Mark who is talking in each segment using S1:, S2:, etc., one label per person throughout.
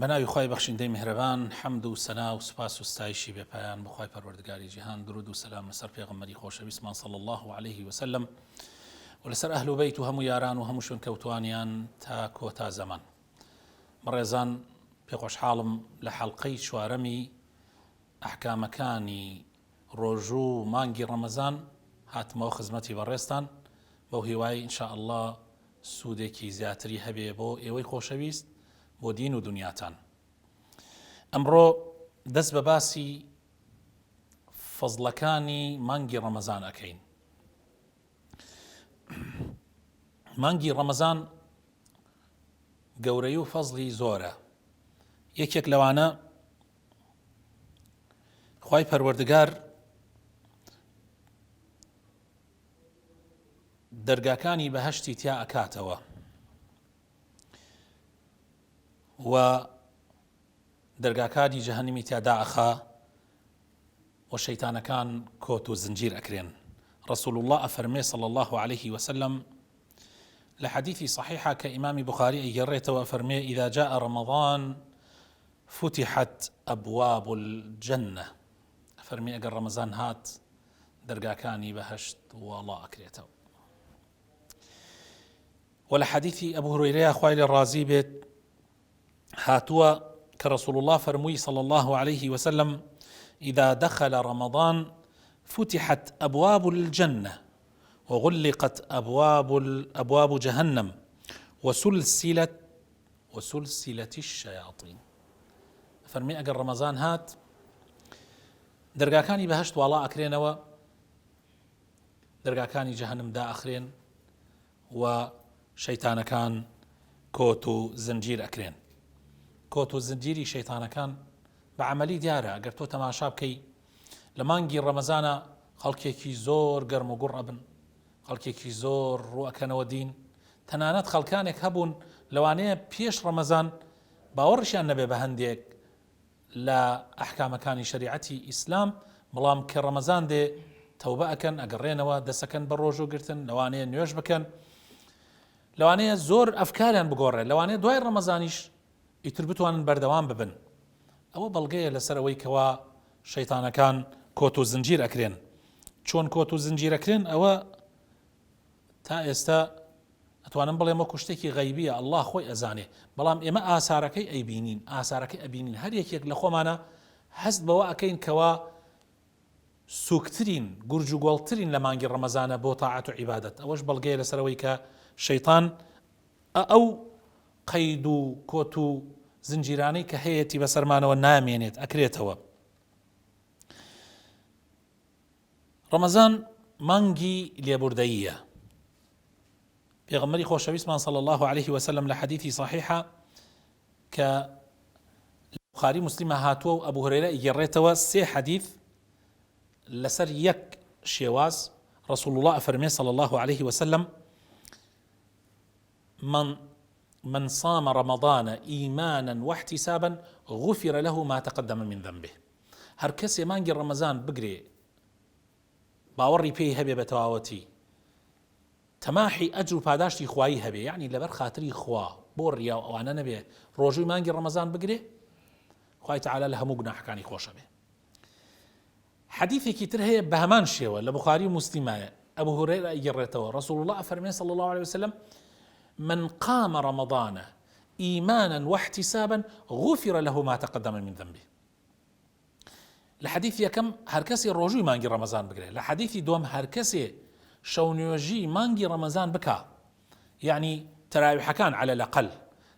S1: بەناوی خی بەخشندەی میهرەبان حەمد و سەنا و سوپاس و ستایشی بێپایان بۆ خی پەروەردگاری جیهان درود و سەلام لەسەر پێغەمبەری خۆشەویستمان صلی الله عليه وسلم و لەسەر ئەهل و بەیت و هەموو یاران و هەموو شوێن کەوتوانیان تا کۆتا زەمان. بەڕێزان پێخۆشحاڵم لە حەڵقەی چوارەمی ئەحکامەکانی ڕۆژوو مانگی ڕەمەزان هاتمەوە خزمەتی بەڕێستان بەو هیوای ئینشاء الله سوودێکی زیاتری هەبێ بۆ ئێوەی خۆشەویست بۆ دین و دنیاتان. ئەمڕۆ دەست بە باسی فەزڵەکانی مانگی ڕەمەزان ئەکەین. مانگی ڕەمەزان گەورەی و فەزڵی زۆرە. یەکێک لەوانە خوای پەروەردگار دەرگاکانی بەهەشتی تیا ئەکاتەوە و دەرگاکانی جەهەنەمی تیادا ئەخا و شەیتانەکان کۆت و زنجیر ئەکرێن. رسول الله ئەفەرمێ صلى الله عليه وسلم لحديث صحيحة كإمام بخاري أيريته وفرمي إذا جاء رمضان فتحت أبواب الجنة. فرمي أجر رمضان هات درقاكاني بهشت والله أكريته. ولحديث أبو هريرة خويل الرازي بيت هاتوا كرسول الله فرمي صلى الله عليه وسلم إذا دخل رمضان فتحت أبواب الجنة وغلقت أبواب جهنم وسلسلت الشياطين. فرمي أجر رمضان هات درقاكاني بهشت والله أكرينوا درقاكاني جهنم دا أخرين وشيطان كان كوتو زنجير أكرين. كوتو زنجيري شيطان كان بعملي ديارة أجر تو تماشا بكي لمانجي رمضان خلقيكي زور قرم وقر أبن خەڵکێکی زۆر ڕوئەکەنەوە دین تەنانەت خەڵکانێک هەبوون لەوانەیە پێش ڕەمەزان باوەڕشیان نەبێ بە هەندێک لە ئەحکامەکانی شەریعەتی ئیسلام، بەڵام کە ڕەمەزان دێ تەوبە ئەکەن ئەگەڕێنەوە دەسەکەن بە ڕۆژوگرتن، لەوانەیە نوێژ بکەن، لەوانەیە زۆر ئەفکاریان بگۆڕێ، لەوانەیە دوای ڕەمەزانیش ئیتر بتوانن بەردەوام ببن. ئەوە بەڵگەیە لەسەرەوەی کەوا شەیتانەکان کۆت و زنجیر ئەکرێن. چۆن کۆت و زنجیر ئەکرێن ئەوە تا ئێستا ئەتوانم بڵێم وەکو شتێکی غەیبیە، ئەڵڵا خۆی ئەزانێ، بەڵام ئێمە ئاسارەکەی ئەیبینین، ئاسارەکەی ئەبینین. هەر یەکێک لە خۆمانە هەست بەوە ئەکەین کەوا سووکترین گورج و گۆڵترین لە مانگی ڕەمەزانە بۆ تاعەت و عیبادەت. ئەوەش بەڵگەیە لەسەرەوەی کە شەیطان ئەو قەید و کۆت و زنجیرانەی کە هەیەی بەسەرمانەوە نامێنێت ئەکرێتەوە. ڕەمەزان مانگی لێبوردەییە. پێغەمبەری خۆشەویستمان صلى الله عليه وسلم لە حەدیثی صحیحە کە بخاری مسلمە هاتووە و ئەبو هورەیرە ئیگەڕێتەوە سێ حەدیث لەسەر یەک شێواز. رسول الله ئەفەرمێ صلى الله عليه وسلم من صام رمضان إيمانا واحتسابا غفر له ما تقدم من ذنبه. هەر کەسێ مانگی ڕەمەزان بگرێ باوەڕی پێی هەبێ بە تەواوەتی، تەماحی ئەجر و پاداشتی خوایی هەبێ، یعنی لەبەر خاتری خوا بۆ ڕیا و ئەوانە نەبێ، ڕۆژووی مانگی ڕەمەزان بگرێ، خوای تەعالا لە هەموو گوناحەکانی خۆشە بێ. حەدیثێکی تر هەیە بە هەمان شێوە لە بوخاری و موسلیمایە، ئەبو هورەیرە ئەیگەڕێتەوە، رسول الله ئەفەرمێ صلى الله عليه وسلم من قام رمضان إيمانا واحتسابا غفر له ما تقدم من ذنبه. لحديث يكم هركسي الرجوع مانجي رمضان بقري، لحديث دوم هركسي شونيوجي مانجي رمضان بكا، يعني تراويح كان على الأقل،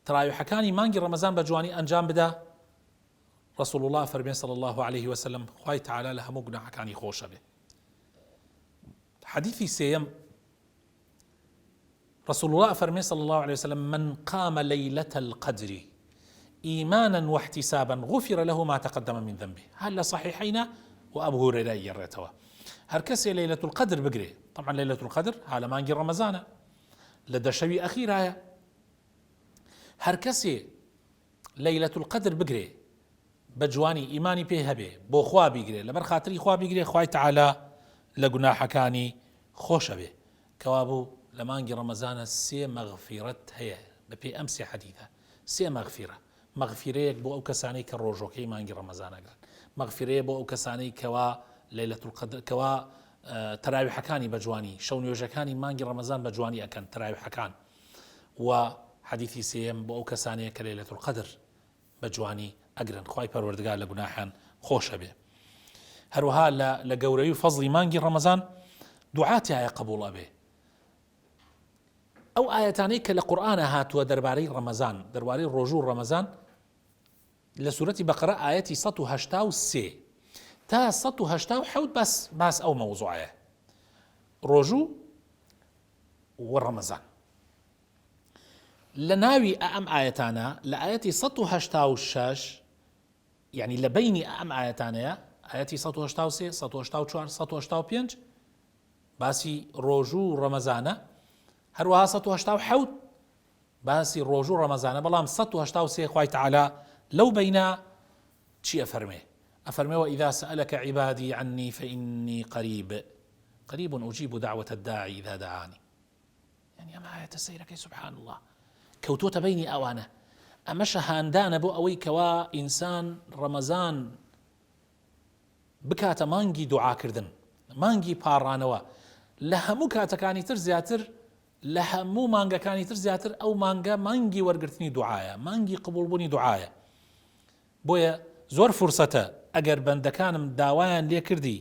S1: تراويح كان مانجي رمضان بجواني أنجام بدا. رسول الله فرمي صلى الله عليه وسلم خوي تعالى لها مقنع كان يخوش به. حديثي سيم رسول الله فرمي صلى الله عليه وسلم من قام ليلة القدر إيمانا واحتسابا غفر له ما تقدم من ذنبه. هل صحيحين وأبو هريرة يريتوا هركسي ليلة القدر بقري. طبعا ليلة القدر هذا مانجي رمضان لدى شوي أخيرا هركسي ليلة القدر بقري بجواني إيماني بيه هبه بو خوا بيقري لبر خاطري خوا بيقري خواي تعالى لقناح كاني خوش به كوابو لمانجي رمضان سي مغفرة هي ببي أمسي حديثة سي مغفرة مەغفیرەیەک بۆ ئەو کەسانەی کە ڕۆژۆکەی مانگی ڕەمەزانەگرن، مەغفیرەیە بۆ ئەو کەسانەی کەوا لەیلەتول القەدر کەوا تەراویحەکانی بە جوانی شەو نوێژەکانی مانگی ڕەمەزان بە جوانی ئەکەن تەراویحەکان، و حەدیثی سێیەم بۆ ئەو کەسانەیە کە لەیلەتول القەدر بە جوانی ئەگرن، خوای پەروەردگار لە گوناحیان خۆشە بێ. هەروەها لە گەورەی و فەزڵی مانگی ڕەمەزان دوعاتیایە قبوڵ ئەبێ. ئەو ئاەتانەی کە لە قورئانە هاتووە دەربارەی ڕەمەزان، دەربارەی ڕۆژوو ڕەمەزان، لە سوورەتی بەقەرە ئاەتی 183 تا 187 باس ئەو مەوزوعەیە، ڕۆژوو و ڕەمەزان. لە ناوی ئەم ئاەتانە لە ئاەتی 186 یعنی لە بینی ئەم ئاەتانەیە ئاەتی 183 184 185 باسی ڕۆژوو و ڕەمەزانە، هەروەها 187 باسی ڕۆژوو و ڕەمەزانە، بەڵام 183 خوای تەعالا لەو بینە چی ئەفەرمێ؟ ئەفەرمێ وإذا سألك عبادي عني فإني قريب أجيب دعوة الداعي إذا دعاني. يعني ئەمە ئاەتە سەیرەکەی سبحان الله کەوتۆتە بینی ئەوانە. ئەمەشە هاندانە بۆ ئەوەی کەوا ئینسان ڕەمەزان بکاتە مانگی دوعاکردن، مانگی پاڕانەوە. لە هەموو کاتەکانی تر زیاتر، لە هەموو مانگەکانی تر زیاتر ئەو مانگە مانگی وەرگرتنی دوعایە، مانگی قبولبوونی دوعایە. بۆیە زۆر فرسەتە ئەگەر بەندەکانم داوایان لێ کردی،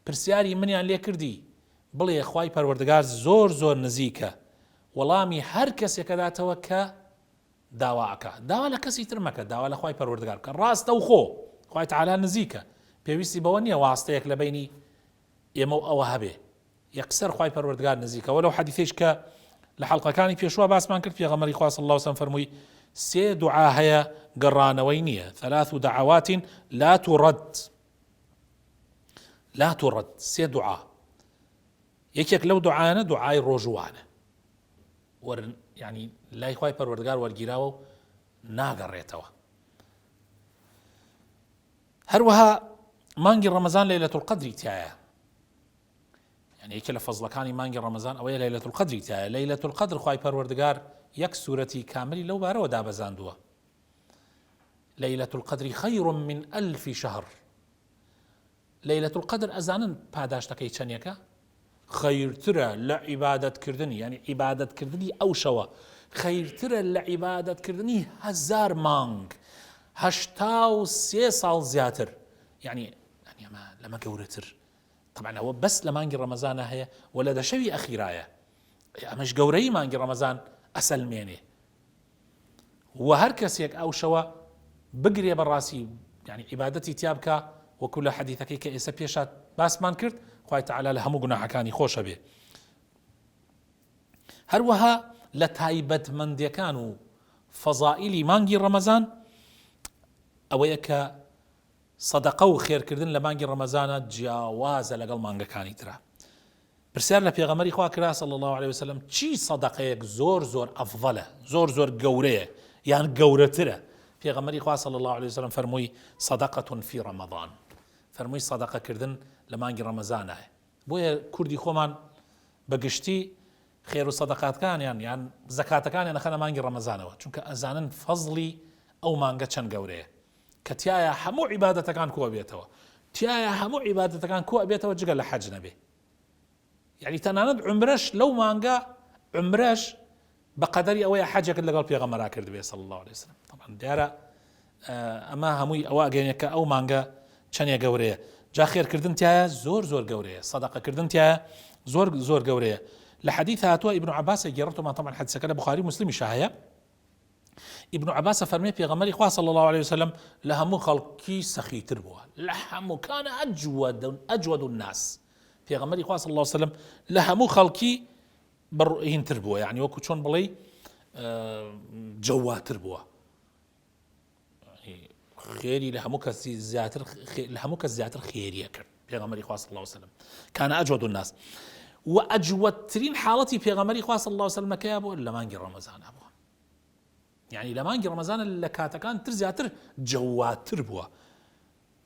S1: پرسیاری منیان لێ کردی، بڵێ خوای پەروەردگار زۆر زۆر نزیکە، وەڵامی هەر کەسێکە داتەوە کە داواکە. داوا لە کەسی تر مەکە، داوا لە خوای پەروەردگار بکە. ڕاستە و خۆ خوای تەعالا نزیکە، پێویستی بەوە نییە واستەیەک لە بینی ئێمە و ئەوە هەبێ، یەکسەر خوای پەروەردگار نزیکە. وەلەو حەدیثێش کە لە حەڵقەکانی پێشوە باسمان کرد، پێغەمبەری خوا صلی الله علیه و سلم فەرمووی سێ دوعا هەیە گەڕانەوەی نییە، ثلاث دعوات لا ترد، سێ دوعا. یەکێک لەو دوعایانە دوعای ڕۆژوانە، یعنی لای خوای پەروەردگار وەرگیراوە و ناگەڕێتەوە. هەروەها مانگی ڕەمەزان لەیلەتول قەدری تایە، یعنی یەکێ لە فەزڵەکانی مانگی ڕەمەزان ئەوەیە لەیلەتول قەدری تایە. لەیلەتول قەدر خوای پەروەردگار یەک سوورەتی کاملی لەو بارەوە دابەزاندووە. لەیلەتول قەدری خەیر من ئەلفی شەهر. لەیلەتول قەدر ئەزانن پاداشتەکەی چەندێکە؟ خەیرترە لە عیبادەتکردنی، یعنی عیبادەتکردنی ئەو شەوە خەیرترە لە عیبادەتکردنی 1000 مانگ، 83 ساڵ زیاتر. یعنی ئەمە لەمە گەورەتر. طبعا ئەوە بەس لە مانگی ڕەمەزانە هەیە و لە دەشەوی ئەخیرایە. ئەمەش گەورەی مانگی ڕەمەزان ئەسەلمێنێ. و هەر کەسێک ئەو شەوە بگرێ بەڕاستی، یعنی عیبادەتی تیا بکە، وەکو لە حەدیثەکەی کە ئێستا پێشات باسمان کرد، خوای تەعالا لە هەموو گوناحەکانی خۆشە بێ. هەروەها لە تایبەتمەندیەکان و فەزائیلی مانگی ڕەمەزان ئەوەیە کە سەدەقە و خێرکردن لە مانگی ڕەمەزانە جیاوازە لەگەڵ مانگەکانی ترە. پرسیار لە پێغەمبەری خوا کرا صلی الله علیه وسلم چی سەدەقەیەک زۆر زۆر ئەفضەلە، زۆر زۆر گەورەیە یان گەورەترە؟ پێغەمبەری خوا صلی الله علیه وسلم فەرمووی سەدەقەتون فی ڕەمەضان، فەرمووی سەدەقەکردن لە مانگی ڕەمەزانە. بۆیە کوردی خۆمان بەگشتی خێر و سەدەقاتکانیان یان زەکاتەکانیان نەخەنە مانگی ڕەمەزانەوە، چونکە ئەزانن فەزڵی ئەو مانگە چەند گەورەیە، کە تایە هەموو عیبادەتەکان کۆ بێتەوە، تایە هەموو عیبادەتەکان کۆ بێتەوە جگە لە حەج نەبێ. یعنی تەنانەت عومرەش لەو مانگە، عومرەش بەقەدەری ئەوەیە حەجێکت لەگەڵ پێغەمبەرا کردبێ صلی الله علیه وسلم. طبعا دیارە ئەمە هەمووی ئەوە ئەگەینە کە ئەو مانگە چەندێ گەورەیە. جا خێرکردن تایە زۆر زۆر گەورەیە، سەدەقەکردن تایە زۆر زۆر گەورەیە. لە حەدیث هاتووە ئیبن عەباس گێڕەتەوەمان، طبعا حەدیثەکە لە بوخاری مسلمی هەیە. ابن عباس فرمي پێغەمبەری خوا صلی الله عليه وسلم لە هەموو خەڵکی سەخیتر بووە، لە هەموو كان أجود الناس. پێغەمبەری خوا صلی الله عليه وسلم لە هەموو خەڵکی بەڕئینتر بووە، یعنی وەکو چۆن بڵێ جەواتر بووە، خێری لە هەموو کەس زیاتر خێریە کرد پێغەمبەری خوا صلی الله عليه وسلم. كان أجود الناس. و ئەجودترین حاڵەتی پێغەمبەری خوا صلی الله عليه وسلم کەیە بووە لە مانگی ڕەمەزانە بووە. يعني لە مانگی ڕەمەزانە لە کاتەکان تر زیاتر جەواتر بووە،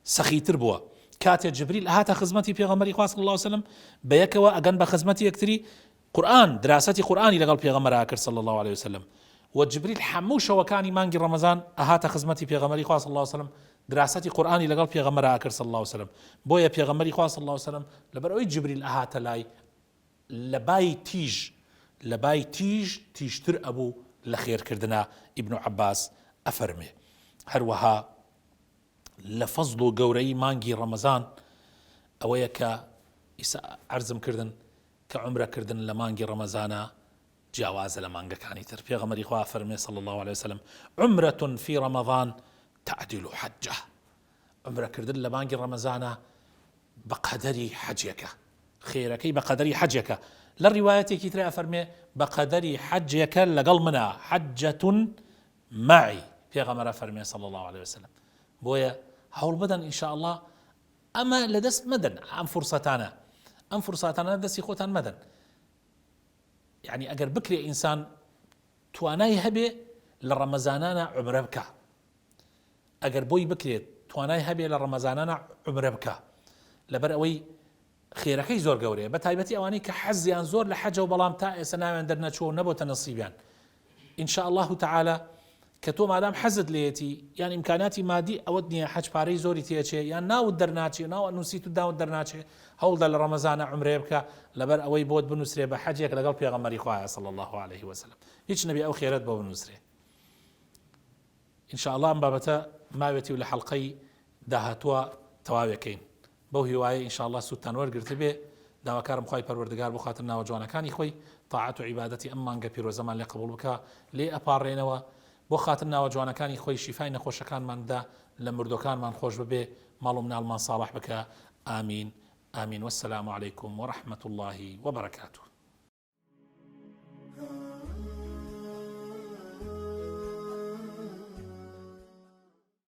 S1: سەخیتر بووە. کاتێ جبریل هاتە خزمەتی پێغەمبەری خوا صلی الله عليه وسلم بەیەکەوە ئەگەن بە خزمەتی یەکتری قورآن، دراسەتی قورآنی لەگەڵ پێغەمبەرا کرد صلی الله عليه وسلم. وجبريل هەموو شەوەکانی مانگی ڕەمەزان ئەهاتە خزمەتی پێغەمبەری خوا صلی الله علیه وسلم دراسەتی قورئانی لەگەڵ پێغەمبەرا کرد صلی الله علیه وسلم بۆیە پێغەمبەری خوا صلی الله علیه وسلم لەبەر ئەوەی جبریل ئەهاتە لای لە بای تیژ تیژتر ئەبوو لە خێرکردنە ئیبن عەباس ئەفەرمێ هەروەها لە فەزڵ و گەورەی مانگی ڕەمەزان ئەوەیە کە عەرزم کردن کە عومرەکردن لە مانگی ڕەمەزانە جیاوازە لە مانگەکانی تر پێغەمبەری خوا فەرمێ صلی الله عليه وسلم عمرة في رمضان تعدل حجة عمرەکردن لە مانگی ڕەمەزانە بەقەدەری حەجەکە خێرەکەی بەقەدەری حەجەکە لە ڕیوایەتێکی ترە فەرمێ بەقەدەری حەجەکە لەگەڵ منە حەجەة معی پێغەمبەر فەرمێ صلی الله عليه وسلم بۆیە هەوڵ بدەن ئین شاء الله ئەمە لەدەست مەدەن ئەم فرساتانە دەستی خۆتان مەدەن يعني ئەگەر بکرێ ئینسان توانای هەبێ لە ڕەمەزانانە عومرە بکە ئەگەر بۆی بکرێت توانای هەبێ لە ڕەمەزانانە عومرە بکە لەبەر ئەوەی خێرەکەی زۆر گەورەیە بە تایبەتی ئەوانەی کە حەزیان زۆر لە حەجە و بەڵام تا ئێستا ناویان دەرنەچوە و نەبووتە نەسیبیان ئین شاء الله تعالى کە تۆ مادام حەزت لێتی یان ئیمکاناتی مادی ئەوەت نییە حەج پارەی زۆری تێچێ یان ناوت دەرناچێ ناو نووسیت و داوت دەرناچێ هەوڵدا لە ڕەمەزانە عومرێ بکە لەبەر ئەوەی بۆت بنووسرێ بە حەجێک لەگەڵ پێغەمبەری خوایە صلی الله عليه وسلم هیچ نەبی ئەو خێرەت بۆ بنووسرێ ئین شاء الله ئەم بابەتە ماوێتی و لە حەڵقەی داهاتووە تەواوێکەین بەو هیوایە ئین شاء الله سوودتان وەرگرتە بێ داواکارم خوای پەروەردگار بۆ خاتر ناوە جوانەکانی خۆی تاعەت و عیبادەتی ئەم مانگە پیرۆزەمان لێ قبوڵ بکە لێ ئەپاڕێنەوە بۆ خاتر ناوە جوانەکانی خۆی شیفای نەخۆشەکانماندا لە مردوەکانمان خۆش ببێ ماڵ و مناڵمان ساڵح بکە ئامین آمين والسلام عليكم ورحمة الله وبركاته